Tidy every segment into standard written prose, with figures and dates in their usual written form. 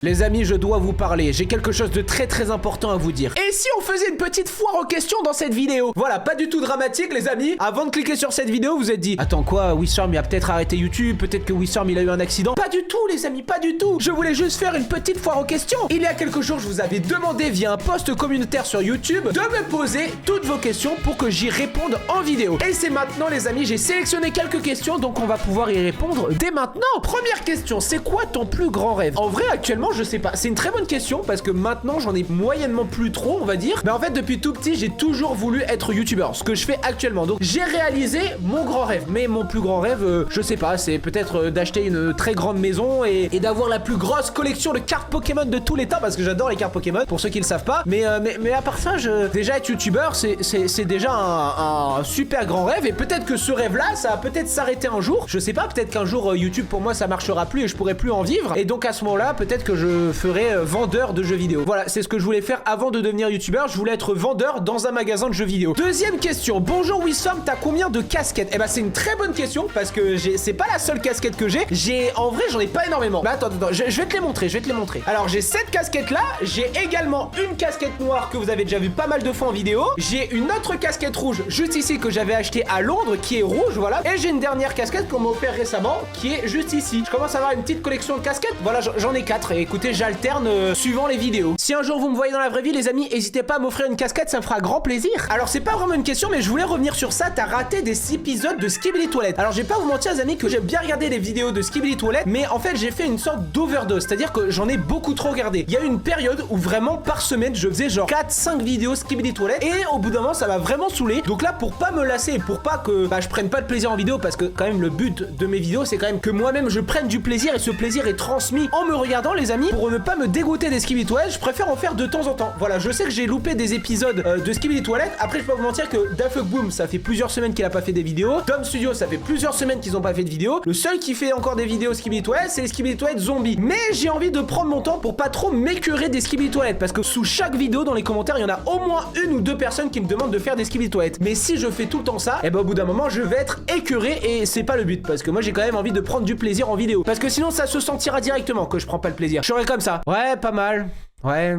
Les amis, je dois vous parler, j'ai quelque chose de très important à vous dire. Et si on faisait une petite foire aux questions dans cette vidéo? Voilà, pas du tout dramatique les amis. Avant de cliquer sur cette vidéo, vous êtes dit, attends quoi, Wissworm il a peut-être arrêté YouTube, peut-être que Wissworm il a eu un accident. Pas du tout les amis, pas du tout. Je voulais juste faire une petite foire aux questions. Il y a quelques jours, je vous avais demandé via un post communautaire sur YouTube de me poser toutes vos questions pour que j'y réponde en vidéo. Et c'est maintenant les amis, j'ai sélectionné quelques questions, donc on va pouvoir y répondre dès maintenant. Première question, c'est quoi ton plus grand rêve? En vrai, actuellement, je sais pas. C'est une très bonne question parce que maintenant j'en ai moyennement plus trop, on va dire. Mais en fait, depuis tout petit, j'ai toujours voulu être youtubeur, ce que je fais actuellement. Donc j'ai réalisé mon grand rêve. Mais mon plus grand rêve, je sais pas, c'est peut-être d'acheter une très grande maison et d'avoir la plus grosse collection de cartes Pokémon de tous les temps parce que j'adore les cartes Pokémon, pour ceux qui le savent pas. Mais à part ça, déjà être youtubeur, c'est déjà un super grand rêve. Et peut-être que ce rêve-là, ça va peut-être s'arrêter un jour. Je sais pas, peut-être qu'un jour YouTube pour moi ça marchera plus et je pourrai plus en vivre. Et donc à ce moment-là, peut-être que je ferai vendeur de jeux vidéo. Voilà, c'est ce que je voulais faire avant de devenir youtubeur. Je voulais être vendeur dans un magasin de jeux vidéo. Deuxième question. Bonjour Wissworm, t'as combien de casquettes? Eh ben c'est une très bonne question parce que c'est pas la seule casquette que j'ai. En vrai, j'en ai pas énormément. Mais attends, je vais te les montrer, Alors j'ai cette casquette là. J'ai également une casquette noire que vous avez déjà vu pas mal de fois en vidéo. J'ai une autre casquette rouge juste ici que j'avais acheté à Londres qui est rouge, voilà. Et j'ai une dernière casquette qu'on m'a offert récemment qui est juste ici. Je commence à avoir une petite collection de casquettes. Voilà, j'en ai 4. Et écoutez, j'alterne suivant les vidéos. Si un jour vous me voyez dans la vraie vie, les amis, n'hésitez pas à m'offrir une casquette, ça me fera grand plaisir. Alors c'est pas vraiment une question, mais je voulais revenir sur ça. T'as raté des épisodes de Skibidi Toilet. Alors je vais pas vous mentir les amis que j'ai bien regardé les vidéos de Skibidi Toilet, mais en fait j'ai fait une sorte d'overdose, c'est-à-dire que j'en ai beaucoup trop regardé. Il y a eu une période où vraiment par semaine je faisais genre 4-5 vidéos Skibidi Toilet et au bout d'un moment ça m'a vraiment saoulé. Donc là pour pas me lasser, pour pas que je prenne pas de plaisir en vidéo, parce que quand même le but de mes vidéos c'est quand même que moi-même je prenne du plaisir et ce plaisir est transmis en me regardant les amis. Pour ne pas me dégoûter des Skibidi Toilet, je préfère en faire de temps en temps. Voilà, je sais que j'ai loupé des épisodes de Skibidi Toilet. Après je peux pas vous mentir que Dafuk Boom ça fait plusieurs semaines qu'il a pas fait des vidéos. Dom Studio ça fait plusieurs semaines qu'ils ont pas fait de vidéos. Le seul qui fait encore des vidéos Skibidi Toilet c'est les Skibidi Toilet zombies. Mais j'ai envie de prendre mon temps pour pas trop m'écœurer des Skibidi Toilet, parce que sous chaque vidéo dans les commentaires il y en a au moins une ou deux personnes qui me demandent de faire des Skibidi Toilet. Mais si je fais tout le temps ça, et ben au bout d'un moment je vais être écœuré et c'est pas le but, parce que moi j'ai quand même envie de prendre du plaisir en vidéo, parce que sinon ça se sentira directement que je prends pas le plaisir. Je serai comme ça. Ouais, pas mal. Ouais,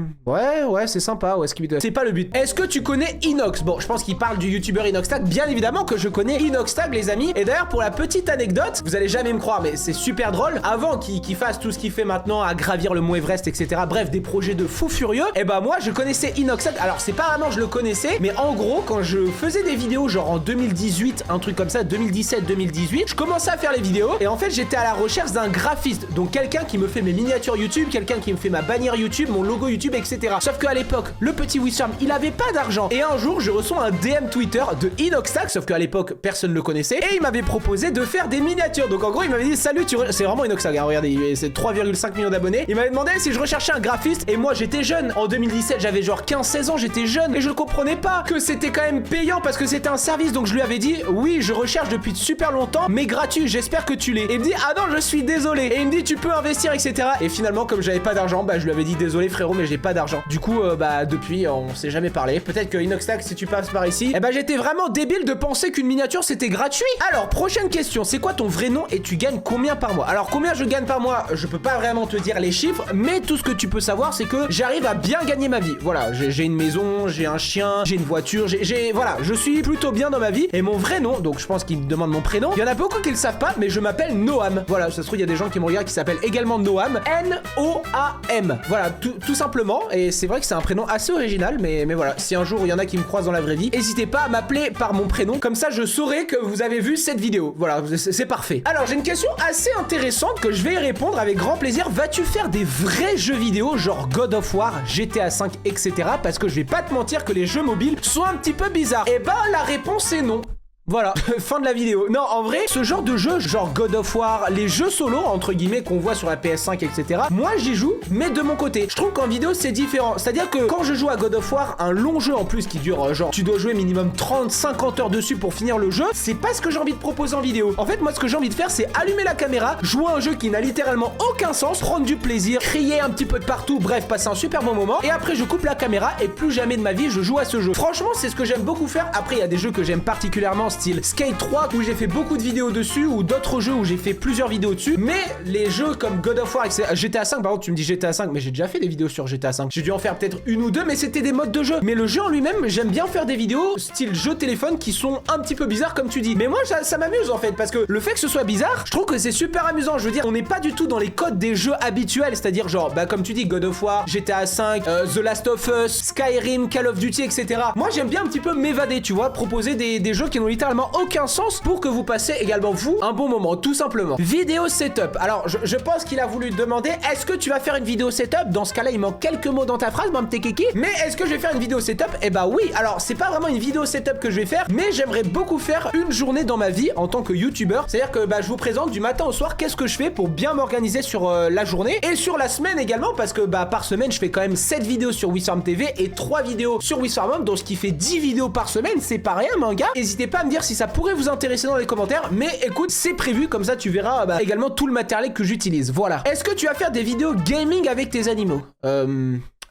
c'est sympa, ouais, Skibidi Toilet. C'est pas le but. Est-ce que tu connais Inox? Bon, je pense qu'il parle du youtubeur Inoxtag. Bien évidemment que je connais Inoxtag, les amis. Et d'ailleurs, pour la petite anecdote, vous allez jamais me croire, mais c'est super drôle. Avant qu'il fasse tout ce qu'il fait maintenant, à gravir le Mont Everest, etc. Bref, des projets de fou furieux. Et bah, moi, je connaissais Inoxtag. Alors, c'est pas vraiment je le connaissais, mais en gros, quand je faisais des vidéos, genre en 2018, un truc comme ça, 2017-2018, je commençais à faire les vidéos. Et en fait, j'étais à la recherche d'un graphiste. Donc, quelqu'un qui me fait mes miniatures YouTube, quelqu'un qui me fait ma bannière YouTube, mon logo YouTube, etc. Sauf qu'à l'époque, le petit Wissworm, il avait pas d'argent. Et un jour, je reçois un DM Twitter de Inoxtag, sauf qu'à l'époque, personne ne le connaissait. Et il m'avait proposé de faire des miniatures. Donc en gros, il m'avait dit, salut, c'est vraiment Inoxtag, hein, regardez, c'est 3,5 millions d'abonnés. Il m'avait demandé si je recherchais un graphiste. Et moi, j'étais jeune. En 2017, j'avais genre 15-16 ans, j'étais jeune. Et je comprenais pas que c'était quand même payant parce que c'était un service. Donc je lui avais dit, oui, je recherche depuis super longtemps, mais gratuit, j'espère que tu l'es. Et il me dit, ah non, je suis désolé. Et il me dit, tu peux investir, etc. Et finalement, comme j'avais pas d'argent, je lui avais dit, désolé frérot, mais j'ai pas d'argent. Du coup, depuis, on s'est jamais parlé. Peut-être que Inoxtag, si tu passes par ici, j'étais vraiment débile de penser qu'une miniature c'était gratuit. Alors, prochaine question, c'est quoi ton vrai nom et tu gagnes combien par mois? Alors, combien je gagne par mois, je peux pas vraiment te dire les chiffres, mais tout ce que tu peux savoir, c'est que j'arrive à bien gagner ma vie. Voilà, j'ai une maison, j'ai un chien, j'ai une voiture, voilà, je suis plutôt bien dans ma vie. Et mon vrai nom, donc je pense qu'il me demande mon prénom. Il y en a beaucoup qui le savent pas, mais je m'appelle Noam. Voilà, ça se trouve, il y a des gens qui me regardent qui s'appellent également Noam. N-O-A-M. Voilà, tout simplement. Et c'est vrai que c'est un prénom assez original, mais voilà, si un jour il y en a qui me croisent dans la vraie vie, n'hésitez pas à m'appeler par mon prénom, comme ça je saurai que vous avez vu cette vidéo. Voilà, c'est parfait. Alors j'ai une question assez intéressante que je vais y répondre avec grand plaisir. Vas-tu faire des vrais jeux vidéo, genre God of War, GTA 5, etc. Parce que je vais pas te mentir que les jeux mobiles sont un petit peu bizarres. Et la réponse est non. Voilà, fin de la vidéo. Non, en vrai, ce genre de jeu, genre God of War, les jeux solo, entre guillemets, qu'on voit sur la PS5, etc. Moi, j'y joue, mais de mon côté. Je trouve qu'en vidéo, c'est différent. C'est-à-dire que quand je joue à God of War, un long jeu en plus qui dure, genre, tu dois jouer minimum 30-50 heures dessus pour finir le jeu, c'est pas ce que j'ai envie de proposer en vidéo. En fait, moi, ce que j'ai envie de faire, c'est allumer la caméra, jouer à un jeu qui n'a littéralement aucun sens, prendre du plaisir, crier un petit peu de partout, bref, passer un super bon moment, et après, je coupe la caméra, et plus jamais de ma vie, je joue à ce jeu. Franchement, c'est ce que j'aime beaucoup faire. Après, il y a des jeux que j'aime particulièrement, style Skate 3 où j'ai fait beaucoup de vidéos dessus, ou d'autres jeux où j'ai fait plusieurs vidéos dessus. Mais les jeux comme God of War, etc. GTA 5, par contre, tu me dis GTA 5, mais j'ai déjà fait des vidéos sur GTA 5. J'ai dû en faire peut-être une ou deux, mais c'était des modes de jeu. Mais le jeu en lui-même, j'aime bien faire des vidéos style jeu téléphone qui sont un petit peu bizarres, comme tu dis. Mais moi, ça m'amuse en fait, parce que le fait que ce soit bizarre, je trouve que c'est super amusant. Je veux dire, on n'est pas du tout dans les codes des jeux habituels, c'est-à-dire genre, bah comme tu dis, God of War, GTA 5, The Last of Us, Skyrim, Call of Duty, etc. Moi, j'aime bien un petit peu m'évader, tu vois, proposer des jeux qui n'ont littéralement aucun sens pour que vous passez également, vous, un bon moment, tout simplement. Vidéo setup. Alors, je pense qu'il a voulu demander, est-ce que tu vas faire une vidéo setup? Dans ce cas-là, il manque quelques mots dans ta phrase, mon petit kiki. Mais est-ce que je vais faire une vidéo setup? Eh bah oui. Alors, c'est pas vraiment une vidéo setup que je vais faire, mais j'aimerais beaucoup faire une journée dans ma vie en tant que youtubeur. C'est-à-dire que bah, je vous présente du matin au soir qu'est-ce que je fais pour bien m'organiser sur la journée et sur la semaine également, parce que bah par semaine, je fais quand même 7 vidéos sur Wisswarm TV et 3 vidéos sur Wisswarm Home, donc ce qui fait 10 vidéos par semaine, c'est pas rien, mon gars. N'hésitez pas à me dire si ça pourrait vous intéresser dans les commentaires, mais écoute, c'est prévu, comme ça tu verras bah, également tout le matériel que j'utilise. Voilà. Est-ce que tu vas faire des vidéos gaming avec tes animaux?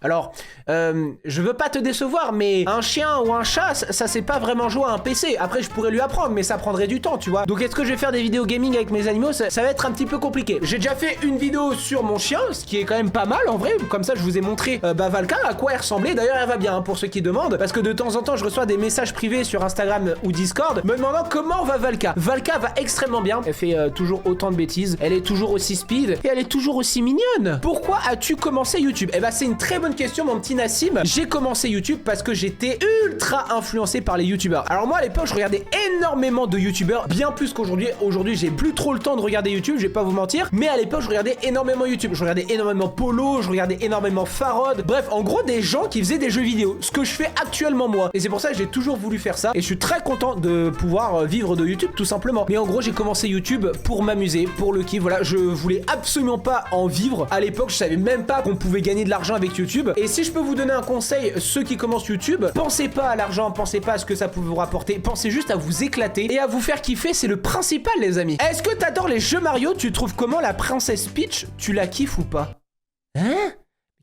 Alors, je veux pas te décevoir, mais un chien ou un chat, ça c'est pas vraiment jouer à un PC. Après, je pourrais lui apprendre, mais ça prendrait du temps, tu vois. Donc, est-ce que je vais faire des vidéos gaming avec mes animaux? Ça va être un petit peu compliqué. J'ai déjà fait une vidéo sur mon chien, ce qui est quand même pas mal en vrai. Comme ça, je vous ai montré bah, Valka, à quoi elle ressemblait. D'ailleurs, elle va bien, hein, pour ceux qui demandent, parce que de temps en temps, je reçois des messages privés sur Instagram ou Discord me demandant comment va Valka. Valka va extrêmement bien. Elle fait toujours autant de bêtises. Elle est toujours aussi speed et elle est toujours aussi mignonne. Pourquoi as-tu commencé YouTube? Eh bah, c'est une très bonne question, mon petit Nassim. J'ai commencé YouTube parce que j'étais ultra influencé par les youtubeurs. Alors moi à l'époque je regardais énormément de youtubeurs, bien plus qu'aujourd'hui. Aujourd'hui j'ai plus trop le temps de regarder YouTube, je vais pas vous mentir, mais à l'époque je regardais énormément YouTube. Je regardais énormément Polo, je regardais énormément Farod, bref en gros des gens qui faisaient des jeux vidéo, ce que je fais actuellement moi. Et c'est pour ça que j'ai toujours voulu faire ça et je suis très content de pouvoir vivre de YouTube tout simplement. Mais en gros j'ai commencé YouTube pour m'amuser, pour le kiff, voilà. Je voulais absolument pas en vivre. À l'époque je savais même pas qu'on pouvait gagner de l'argent avec YouTube. Et si je peux vous donner un conseil, ceux qui commencent YouTube, pensez pas à l'argent, pensez pas à ce que ça peut vous rapporter, pensez juste à vous éclater et à vous faire kiffer, c'est le principal les amis. Est-ce que t'adores les jeux Mario? Tu trouves comment la princesse Peach? Tu la kiffes ou pas? Hein?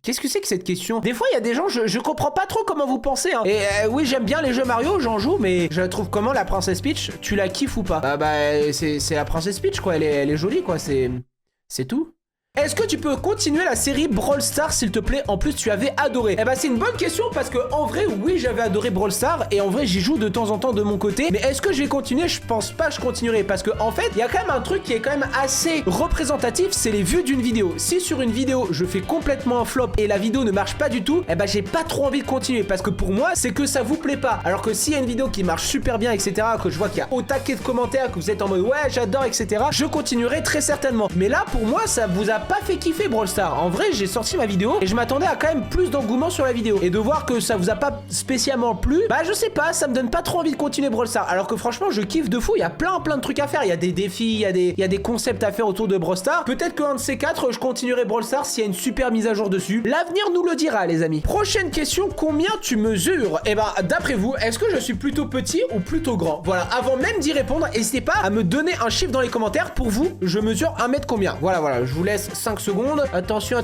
Qu'est-ce que c'est que cette question? Des fois, il y a des gens, je comprends pas trop comment vous pensez. Hein. Et oui, j'aime bien les jeux Mario, j'en joue, mais je la trouve comment la princesse Peach? Tu la kiffes ou pas? Bah, c'est la princesse Peach, quoi. Elle est jolie, quoi. C'est tout. Est-ce que tu peux continuer la série Brawl Stars s'il te plaît? En plus tu avais adoré. Eh bah c'est une bonne question parce que en vrai oui j'avais adoré Brawl Stars et en vrai j'y joue de temps en temps de mon côté. Mais est-ce que je vais continuer? Je pense pas que je continuerai parce que en fait il y a quand même un truc qui est quand même assez représentatif, c'est les vues d'une vidéo. Si sur une vidéo je fais complètement un flop et la vidéo ne marche pas du tout, eh bah j'ai pas trop envie de continuer parce que pour moi c'est que ça vous plaît pas. Alors que s'il y a une vidéo qui marche super bien etc, que je vois qu'il y a au taquet de commentaires, que vous êtes en mode ouais j'adore etc, je continuerai très certainement. Mais là pour moi ça vous a pas fait kiffer Brawl Stars. En vrai j'ai sorti ma vidéo et je m'attendais à quand même plus d'engouement sur la vidéo. Et de voir que ça vous a pas spécialement plu, bah je sais pas, ça me donne pas trop envie de continuer Brawl Stars. Alors que franchement je kiffe de fou, il y a plein de trucs à faire. Il y a des défis, il y a des concepts à faire autour de Brawl Stars. Peut-être qu'un de ces quatre je continuerai Brawl Stars s'il y a une super mise à jour dessus. L'avenir nous le dira les amis. Prochaine question, combien tu mesures? Et bah d'après vous, est-ce que je suis plutôt petit ou plutôt grand? Voilà, avant même d'y répondre, n'hésitez pas à me donner un chiffre dans les commentaires. Pour vous, je mesure 1 mètre combien? Voilà, je vous laisse 5 secondes. Attention.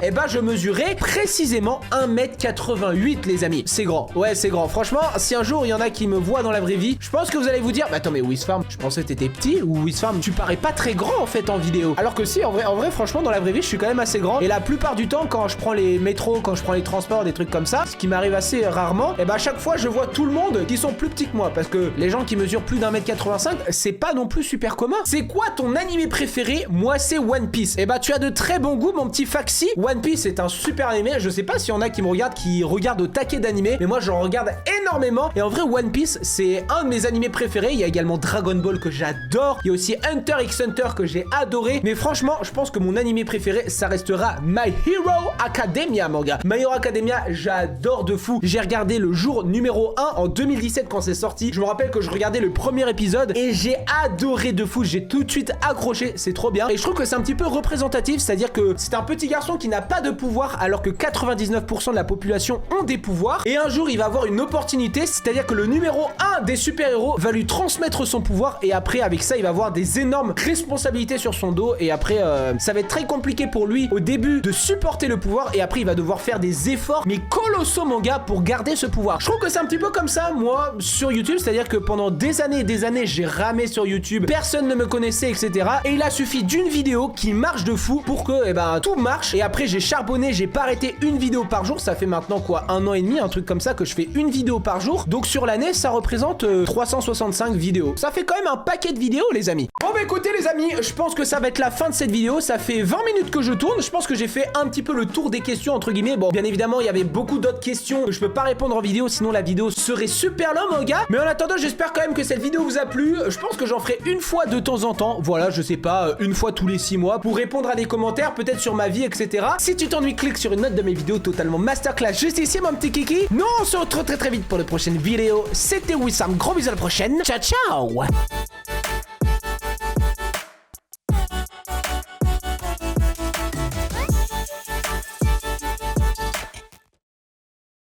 Et bah je mesurais précisément 1m88 les amis. C'est grand. Ouais c'est grand. Franchement, si un jour il y en a qui me voient dans la vraie vie, je pense que vous allez vous dire bah attends mais Wisswarm, je pensais que t'étais petit, ou Wisswarm tu parais pas très grand en fait en vidéo. Alors que si en vrai franchement dans la vraie vie je suis quand même assez grand. Et la plupart du temps quand je prends les métros, quand je prends les transports, des trucs comme ça, ce qui m'arrive assez rarement, et bah à chaque fois je vois tout le monde qui sont plus petits que moi. Parce que les gens qui mesurent plus d'1m85, c'est pas non plus super commun. C'est quoi ton animé préféré? Moi c'est One Piece. Et bah tu as de très bon goût mon petit Faxi. One Piece est un super animé. Je sais pas s'il y en a qui me regardent, qui regardent au taquet d'animé, mais moi j'en regarde énormément. Et en vrai One Piece c'est un de mes animés préférés. Il y a également Dragon Ball que j'adore. Il y a aussi Hunter x Hunter que j'ai adoré. Mais franchement je pense que mon animé préféré ça restera My Hero Academia mon gars. My Hero Academia j'adore de fou. J'ai regardé le jour numéro 1 en 2017 quand c'est sorti. Je me rappelle que je regardais le premier épisode et j'ai adoré de fou. J'ai tout de suite accroché. C'est trop bien. Et je trouve que c'est un petit peu représentatif contemplatif, c'est-à-dire que c'est un petit garçon qui n'a pas de pouvoir alors que 99% de la population ont des pouvoirs. Et un jour, il va avoir une opportunité, c'est-à-dire que le numéro 1 des super-héros va lui transmettre son pouvoir et après, avec ça, il va avoir des énormes responsabilités sur son dos et après, ça va être très compliqué pour lui au début de supporter le pouvoir et après, il va devoir faire des efforts, mais colossaux, mon gars, pour garder ce pouvoir. Je trouve que c'est un petit peu comme ça, moi, sur YouTube, c'est-à-dire que pendant des années et des années, j'ai ramé sur YouTube, personne ne me connaissait, etc. Et il a suffi d'une vidéo qui marche de fou pour que, eh ben, tout marche. Et après, j'ai charbonné, j'ai pas arrêté une vidéo par jour. Ça fait maintenant quoi, 1 an et demi, un truc comme ça, que je fais une vidéo par jour. Donc sur l'année, ça représente 365 vidéos. Ça fait quand même un paquet de vidéos, les amis. Bon bah écoutez, les amis, je pense que ça va être la fin de cette vidéo. Ça fait 20 minutes que je tourne. Je pense que j'ai fait un petit peu le tour des questions, entre guillemets. Bon, bien évidemment, il y avait beaucoup d'autres questions que je peux pas répondre en vidéo, sinon la vidéo serait super longue, mon gars. Mais en attendant, j'espère quand même que cette vidéo vous a plu. Je pense que j'en ferai une fois de temps en temps. Voilà, je sais pas, une fois tous les 6 mois pour répondre à des commentaires, peut-être sur ma vie, etc. Si tu t'ennuies, clique sur une note de mes vidéos totalement masterclass juste ici, mon petit kiki. Nous, on se retrouve très vite pour de prochaines vidéos. C'était Wissam, gros bisous à la prochaine. Ciao, ciao.